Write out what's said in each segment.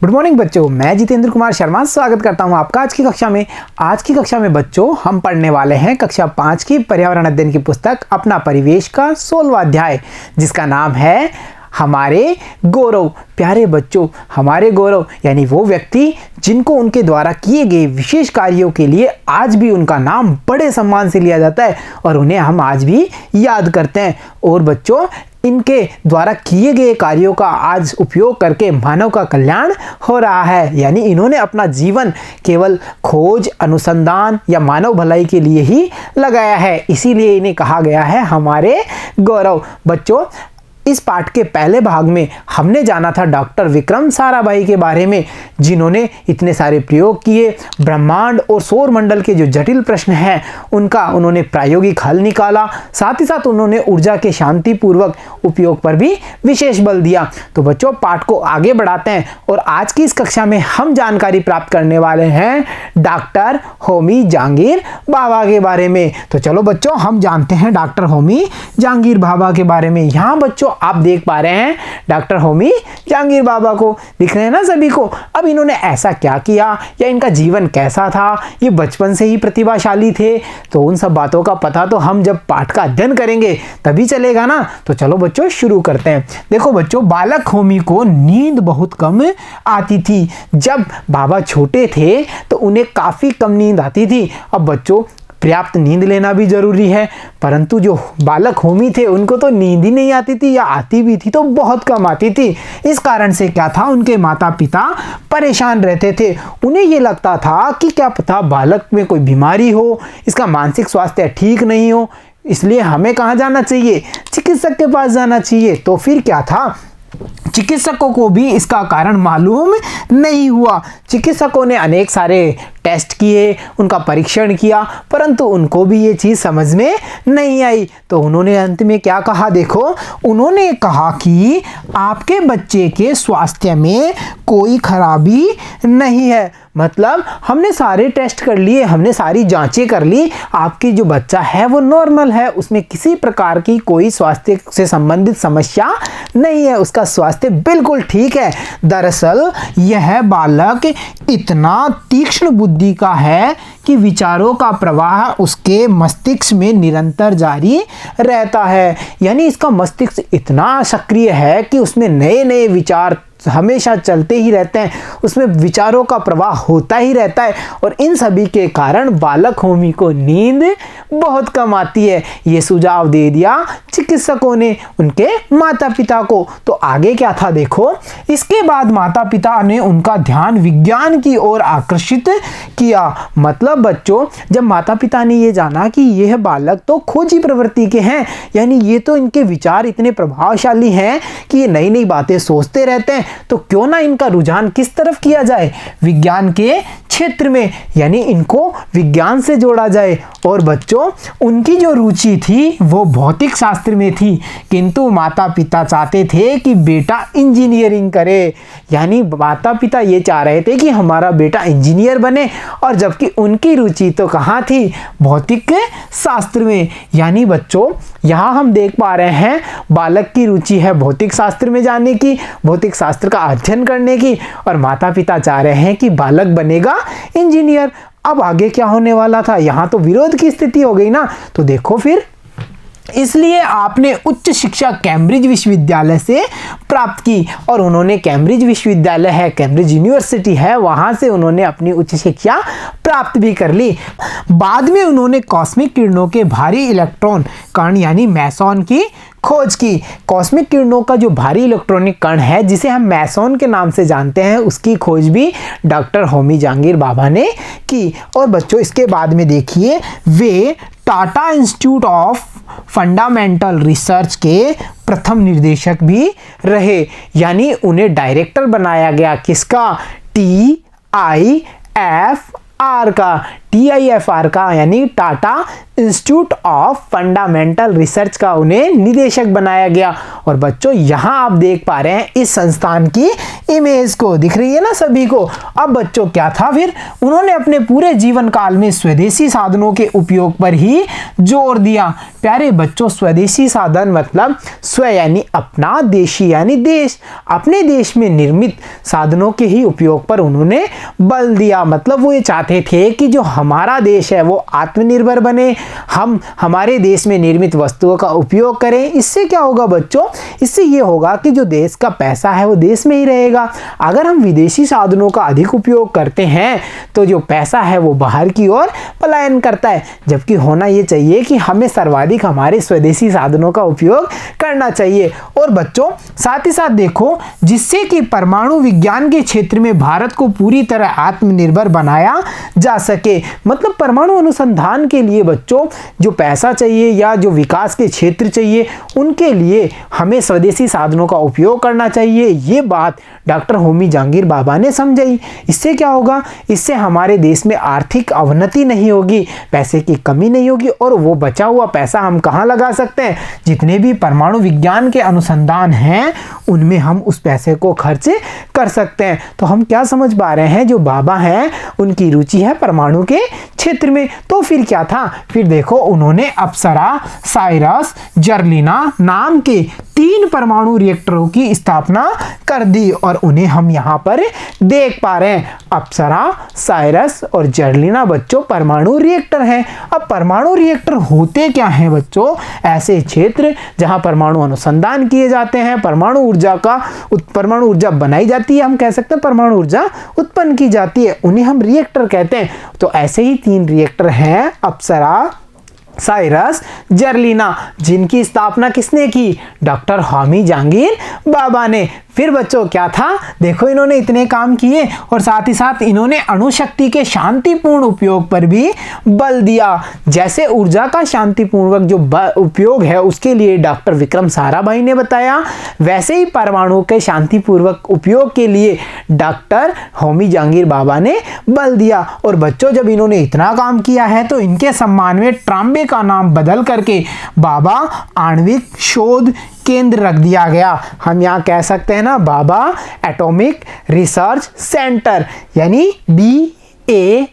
Good morning बच्चों, मैं जितेंद्र कुमार शर्मा स्वागत करता हूं आपका आज की कक्षा में बच्चों हम पढ़ने वाले हैं कक्षा 5 की पर्यावरण अध्ययन की पुस्तक अपना परिवेश का 16वां अध्याय, जिसका नाम है हमारे गौरव। प्यारे बच्चों, हमारे गौरव यानी वो व्यक्ति जिनको उनके द्वारा किए गए विशेष कार्यों के लिए आज भी उनका नाम बड़े सम्मान से लिया जाता है और उन्हें हम आज भी याद करते हैं। और बच्चों, इनके द्वारा किए गए कार्यों का आज उपयोग करके मानव का कल्याण हो रहा है, यानी इन्होंने अपना जीवन केवल खोज, अनुसंधान या मानव भलाई के लिए ही लगाया है, इसीलिए इन्हें कहा गया है हमारे गौरव। बच्चों, इस पाठ के पहले भाग में हमने जाना था डॉक्टर विक्रम साराभाई के बारे में, जिन्होंने इतने सारे प्रयोग किए, ब्रह्मांड और सौर मंडल के जो जटिल प्रश्न हैं उनका उन्होंने प्रायोगिक हल निकाला। साथ ही साथ उन्होंने ऊर्जा के शांतिपूर्वक उपयोग पर भी विशेष बल दिया। तो बच्चों, पाठ को आगे बढ़ाते हैं और आज की इस कक्षा में हम जानकारी प्राप्त करने वाले हैं डॉक्टर होमी जहांगीर भाभा के बारे में। तो चलो बच्चों, हम जानते हैं डॉक्टर होमी जहांगीर भाभा के बारे में। यहाँ बच्चों आप देख पा रहे हैं डॉक्टर होमी जहांगीर भाभा को, दिख रहे हैं ना सभी को। अब इन्होंने ऐसा क्या किया या इनका जीवन कैसा था, ये बचपन से ही प्रतिभाशाली थे, तो उन सब बातों का पता तो हम जब पाठ का अध्ययन करेंगे तभी चलेगा ना। तो चलो बच्चों शुरू करते हैं। देखो बच्चों, बालक होमी को नींद बहुत कम आती थी। जब भाभा छोटे थे तो उन्हें काफी कम नींद आती थी। अब बच्चों, पर्याप्त नींद लेना भी जरूरी है, परंतु जो बालक होमी थे उनको तो नींद ही नहीं आती थी, या आती भी थी तो बहुत कम आती थी। इस कारण से क्या था, उनके माता पिता परेशान रहते थे। उन्हें ये लगता था कि क्या पता बालक में कोई बीमारी हो, इसका मानसिक स्वास्थ्य ठीक नहीं हो, इसलिए हमें कहाँ जाना चाहिए, चिकित्सक के पास जाना चाहिए। तो फिर क्या था, चिकित्सकों को भी इसका कारण मालूम नहीं हुआ। चिकित्सकों ने अनेक सारे टेस्ट किए, उनका परीक्षण किया, परंतु उनको भी ये चीज़ समझ में नहीं आई। तो उन्होंने अंत में क्या कहा, देखो, उन्होंने कहा कि आपके बच्चे के स्वास्थ्य में कोई खराबी नहीं है। मतलब हमने सारे टेस्ट कर लिए, हमने सारी जांचें कर ली, आपकी जो बच्चा है वो नॉर्मल है, उसमें किसी प्रकार की कोई स्वास्थ्य से संबंधित समस्या नहीं है, उसका स्वास्थ्य बिल्कुल ठीक है। दरअसल यह बालक इतना तीक्ष्ण बुद्धि का है कि विचारों का प्रवाह उसके मस्तिष्क में निरंतर जारी रहता है, यानी इसका मस्तिष्क इतना सक्रिय है कि उसमें नए नए विचार हमेशा चलते ही रहते हैं, उसमें विचारों का प्रवाह होता ही रहता है, और इन सभी के कारण बालक होमी को नींद बहुत कम आती है। ये सुझाव दे दिया चिकित्सकों ने उनके माता पिता को। तो आगे क्या था, देखो, इसके बाद माता पिता ने उनका ध्यान विज्ञान की ओर आकर्षित किया। मतलब बच्चों, जब माता पिता ने ये जाना कि यह बालक तो खोजी प्रवृत्ति के हैं, यानी ये तो इनके विचार इतने प्रभावशाली हैं कि ये नई नई बातें सोचते रहते हैं, तो क्यों ना इनका रुझान किस तरफ किया जाए, विज्ञान के क्षेत्र में, यानी इनको विज्ञान से जोड़ा जाए। और बच्चों, उनकी जो रुचि थी वो भौतिक शास्त्र में थी, किंतु माता पिता चाहते थे कि बेटा इंजीनियरिंग करे, यानी माता पिता ये चाह रहे थे कि हमारा बेटा इंजीनियर बने, और जबकि उनकी रुचि तो कहाँ थी, भौतिक शास्त्र में। यानी बच्चों, यहाँ हम देख पा रहे हैं बालक की रुचि है भौतिक शास्त्र में जाने की, भौतिक शास्त्र का अध्ययन करने की, और माता पिता चाह रहे हैं कि बालक बनेगा इंजीनियर। अब आगे क्या होने वाला था, यहाँ तो विरोध की स्थिति हो गई ना। तो देखो फिर, इसलिए आपने उच्च शिक्षा कैम्ब्रिज विश्वविद्यालय से प्राप्त की, और उन्होंने कैम्ब्रिज विश्वविद्यालय है, कैम्ब्रिज यूनिवर्सिटी है, वहां से उन्होंने अपनी उच्च शिक्षा प्राप्त भी कर ली। बाद में उन्होंने कॉस्मिक किरणों के भारी इलेक्ट्रॉन कण यानी मैसॉन की खोज की। कॉस्मिक किरणों का जो भारी इलेक्ट्रॉनिक कण है, जिसे हम मैसॉन के नाम से जानते हैं, उसकी खोज भी डॉक्टर होमी जहांगीर भाभा ने की। और बच्चों, इसके बाद में देखिए, वे Tata institute of fundamental research के प्रथम निर्देशक भी रहे, यानी उन्हें डायरेक्टर बनाया गया, किसका, TIFR का, TIFR का, यानी Tata institute of fundamental research का उन्हें निदेशक बनाया गया। और बच्चों यहाँ आप देख पा रहे हैं इस संस्थान की इमेज को, दिख रही है ना सभी को। अब बच्चों क्या था फिर, उन्होंने अपने पूरे जीवन काल में स्वदेशी साधनों के उपयोग पर ही जोर दिया। प्यारे बच्चों, स्वदेशी साधन मतलब स्व यानी अपना, देशी यानी देश, अपने देश में निर्मित साधनों के ही उपयोग पर उन्होंने बल दिया। मतलब वो ये चाहते थे कि जो हमारा देश है वो आत्मनिर्भर बने, हम हमारे देश में निर्मित वस्तुओं का उपयोग करें। इससे क्या होगा बच्चों, इससे ये होगा कि जो देश का पैसा है वो देश में ही रहेगा। अगर हम विदेशी साधनों का अधिक उपयोग करते हैं तो जो पैसा है वो बाहर की ओर पलायन करता है, जबकि होना ये चाहिए कि हमें सर्वाधिक हमारे स्वदेशी साधनों का उपयोग करना चाहिए। और बच्चों साथ ही साथ देखो, जिससे कि परमाणु विज्ञान के क्षेत्र में भारत को पूरी तरह आत्मनिर्भर बनाया जा सके। मतलब परमाणु अनुसंधान के लिए बच्चों जो पैसा चाहिए या जो विकास के क्षेत्र चाहिए, उनके लिए हमें स्वदेशी साधनों का उपयोग करना चाहिए। ये बात डॉक्टर होमी जहांगीर बाबा ने समझाई। इससे क्या होगा, इससे हमारे देश में आर्थिक अवनति नहीं होगी, पैसे की कमी नहीं होगी, और वो बचा हुआ पैसा हम कहाँ लगा सकते हैं, जितने भी परमाणु विज्ञान के अनुसंधान हैं उनमें हम उस पैसे को खर्च कर सकते हैं। तो हम क्या समझ पा रहे हैं, जो बाबा हैं उनकी रुचि है परमाणु के क्षेत्र में। तो फिर क्या था, फिर देखो उन्होंने अप्सरा, साइरस, जर्लिना नाम के 3 परमाणु रिएक्टरों की स्थापना कर दी। और उन्हें हम यहाँ पर देख पा रहे हैं, अप्सरा, साइरस और जर्लिना बच्चों परमाणु रिएक्टर हैं। अब परमाणु रिएक्टर होते क्या हैं बच्चों, ऐसे क्षेत्र जहां परमाणु अनुसंधान किए जाते हैं, परमाणु ऊर्जा बनाई जाती है, हम कह सकते हैं परमाणु ऊर्जा उत्पन्न की जाती है, उन्हें हम रिएक्टर कहते हैं। तो ऐसे ही 3 रिएक्टर हैं, अप्सरा, साइरस, जर्लिना, जिनकी स्थापना किसने की, डॉक्टर होमी जहांगीर बाबा ने। फिर बच्चों क्या था, देखो इन्होंने इतने काम किए और साथ ही साथ इन्होंने अणुशक्ति के शांतिपूर्ण उपयोग पर भी बल दिया। जैसे ऊर्जा का शांतिपूर्वक जो उपयोग है उसके लिए डॉक्टर विक्रम साराभाई ने बताया, वैसे ही परमाणु के शांतिपूर्वक उपयोग के लिए डॉक्टर होमी जहांगीर बाबा ने बल दिया। और बच्चों जब इन्होंने इतना काम किया है तो इनके सम्मान में ट्राम्बे का नाम बदल करके बाबा आणविक शोध केंद्र रख दिया गया। हम यहाँ कह सकते हैं ना, बाबा एटॉमिक रिसर्च सेंटर, यानी BARC,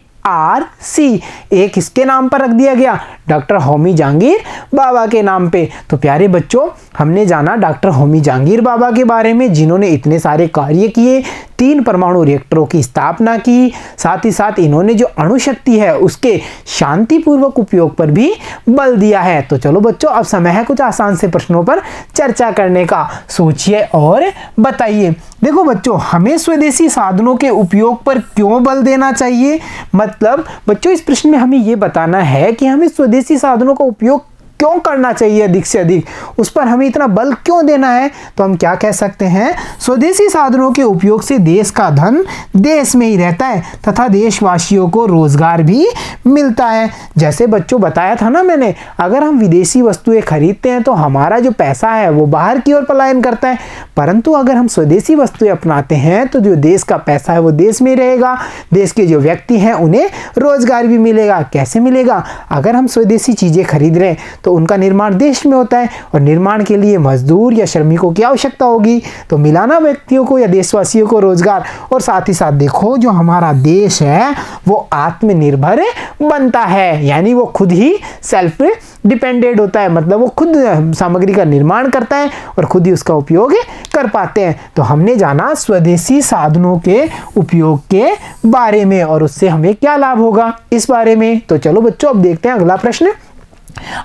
एक इसके नाम पर रख दिया गया, डॉक्टर होमी जहांगीर बाबा के नाम पे। तो प्यारे बच्चों हमने जाना डॉक्टर होमी जहांगीर बाबा के बारे में, जिन्होंने इतने सारे कार्य किए, 3 परमाणु रिएक्टरों की स्थापना की, साथ ही साथ इन्होंने जो अणुशक्ति है उसके शांतिपूर्वक उपयोग पर भी बल दिया है। तो चलो बच्चों अब समय है कुछ आसान से प्रश्नों पर चर्चा करने का, सोचिए और बताइए। देखो बच्चों, हमें स्वदेशी साधनों के उपयोग पर क्यों बल देना चाहिए, मतलब बच्चों इस प्रश्न में हमें यह बताना है कि हमें स्वदेशी साधनों का उपयोग क्यों करना चाहिए अधिक से अधिक, उस पर हमें इतना बल क्यों देना है। तो हम क्या कह सकते हैं, स्वदेशी साधनों के उपयोग से देश का धन देश में ही रहता है तथा देशवासियों को रोजगार भी मिलता है। जैसे बच्चों बताया था ना मैंने, अगर हम विदेशी वस्तुएं खरीदते हैं तो हमारा जो पैसा है वो बाहर की ओर पलायन करता है, परंतु अगर हम स्वदेशी वस्तुएं अपनाते हैं तो जो देश का पैसा है वो देश में रहेगा, देश के जो व्यक्ति हैं उन्हें रोजगार भी मिलेगा। कैसे मिलेगा, अगर हम स्वदेशी चीजें खरीद रहे हैं तो उनका निर्माण देश में होता है और निर्माण के लिए मजदूर या श्रमिकों की आवश्यकता होगी, तो मिलाना व्यक्तियों को या देशवासियों को रोजगार। और साथ ही साथ देखो जो हमारा देश है वो आत्मनिर्भर बनता है, यानी वो खुद ही सेल्फ डिपेंडेंट होता है, मतलब वो खुद सामग्री का निर्माण करता है और खुद ही उसका उपयोग कर पाते हैं। तो हमने जाना स्वदेशी साधनों के उपयोग के बारे में और उससे हमें क्या लाभ होगा इस बारे में। तो चलो बच्चों अब देखते हैं अगला प्रश्न,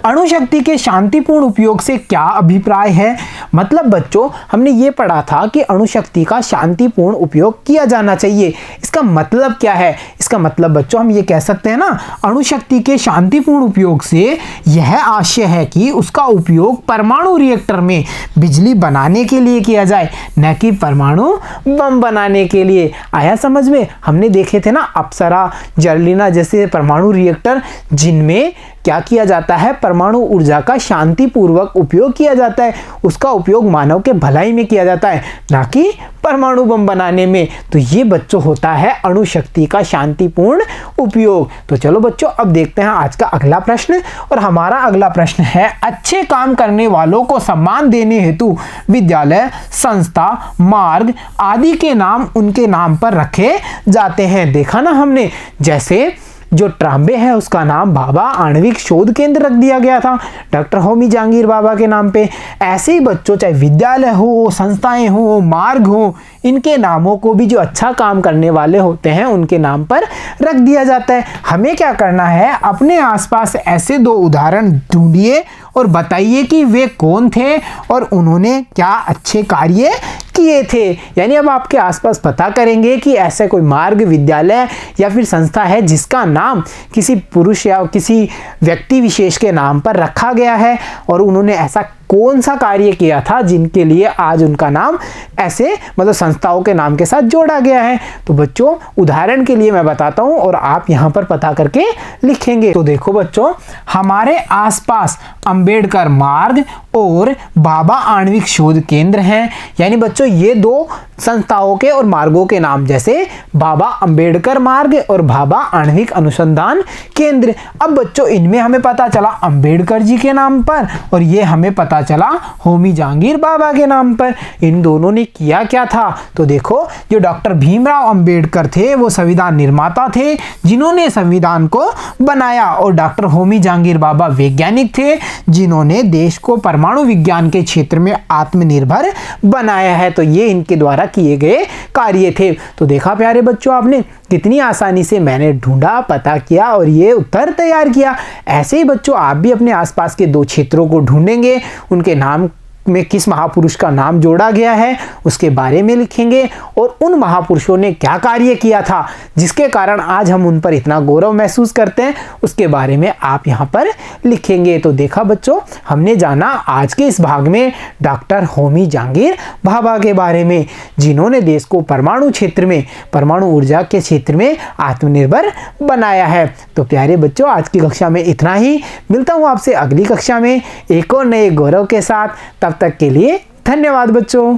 अणुशक्ति के शांतिपूर्ण उपयोग से क्या अभिप्राय है। मतलब बच्चों हमने ये पढ़ा था कि अणुशक्ति का शांतिपूर्ण उपयोग किया जाना चाहिए, इसका मतलब क्या है, इसका मतलब बच्चों हम ये कह सकते हैं ना, अणुशक्ति के शांतिपूर्ण उपयोग से यह आशय है कि उसका उपयोग परमाणु रिएक्टर में बिजली बनाने के लिए किया जाए, न कि परमाणु बम बनाने के लिए। आया समझ में, हमने देखे थे ना अप्सरा, जर्लिना जैसे परमाणु रिएक्टर जिनमें क्या किया जाता है, परमाणु ऊर्जा का शांतिपूर्वक उपयोग किया जाता है। उसका उपयोग मानव के भलाई में किया जाता है, ना कि परमाणु बम बनाने में। तो ये बच्चों होता है अणु शक्ति का शांतिपूर्ण उपयोग। तो चलो बच्चों, अब देखते हैं आज का अगला प्रश्न। और हमारा अगला प्रश्न है, अच्छे काम करने वालों को सम्मान देने हेतु विद्यालय, संस्था, मार्ग आदि के नाम उनके नाम पर रखे जाते हैं। देखा ना हमने, जैसे जो ट्राम्बे है उसका नाम बाबा आणविक शोध केंद्र रख दिया गया था डॉक्टर होमी जहांगीर बाबा के नाम पे। ऐसे ही बच्चों, चाहे विद्यालय हो, संस्थाएं हो, मार्ग हो, इनके नामों को भी जो अच्छा काम करने वाले होते हैं उनके नाम पर रख दिया जाता है। हमें क्या करना है, अपने आसपास ऐसे 2 उदाहरण ढूंढिए और बताइए कि वे कौन थे और उन्होंने क्या अच्छे कार्य किए थे। यानी अब आपके आसपास पता करेंगे कि ऐसा कोई मार्ग, विद्यालय या फिर संस्था है जिसका नाम किसी पुरुष या किसी व्यक्ति विशेष के नाम पर रखा गया है और उन्होंने ऐसा कौन सा कार्य किया था जिनके लिए आज उनका नाम ऐसे मतलब संस्थाओं के नाम के साथ जोड़ा गया है। तो बच्चों, उदाहरण के लिए मैं बताता हूं और आप यहां पर पता करके लिखेंगे। तो देखो बच्चों, हमारे आसपास अंबेडकर मार्ग और बाबा आणविक शोध केंद्र हैं। यानी बच्चों, ये 2 संस्थाओं के और मार्गों के नाम, जैसे बाबा अंबेडकर मार्ग और बाबा आणविक अनुसंधान केंद्र। अब बच्चों, इनमें हमें पता चला अंबेडकर जी के नाम पर और ये हमें पता चला होमी जहांगीर बाबा के नाम पर। इन दोनों ने किया क्या था, तो देखो, जो डॉक्टर भीमराव अंबेडकर थे वो संविधान निर्माता थे जिन्होंने संविधान को बनाया, और डॉक्टर होमी जहांगीर बाबा वैज्ञानिक थे जिन्होंने देश को परमाणु विज्ञान के क्षेत्र में आत्मनिर्भर बनाया है। तो ये इनके द्वारा किए गए कार्य थे। तो देखा प्यारे बच्चों, आपने कितनी आसानी से मैंने ढूंढा, पता किया और ये उत्तर तैयार किया। ऐसे ही बच्चों, आप भी अपने आसपास के 2 क्षेत्रों को ढूंढेंगे, उनके नाम में किस महापुरुष का नाम जोड़ा गया है उसके बारे में लिखेंगे और उन महापुरुषों ने क्या कार्य किया था जिसके कारण आज हम उन पर इतना गौरव महसूस करते हैं, उसके बारे में आप यहाँ पर लिखेंगे। तो देखा बच्चों, हमने जाना आज के इस भाग में डॉक्टर होमी जहांगीर बाबा के बारे में, जिन्होंने देश को परमाणु क्षेत्र में, परमाणु ऊर्जा के क्षेत्र में आत्मनिर्भर बनाया है। तो प्यारे बच्चों, आज की कक्षा में इतना ही। मिलता हूँ आपसे अगली कक्षा में एक और नए गौरव के साथ। तब तक के लिए धन्यवाद बच्चों।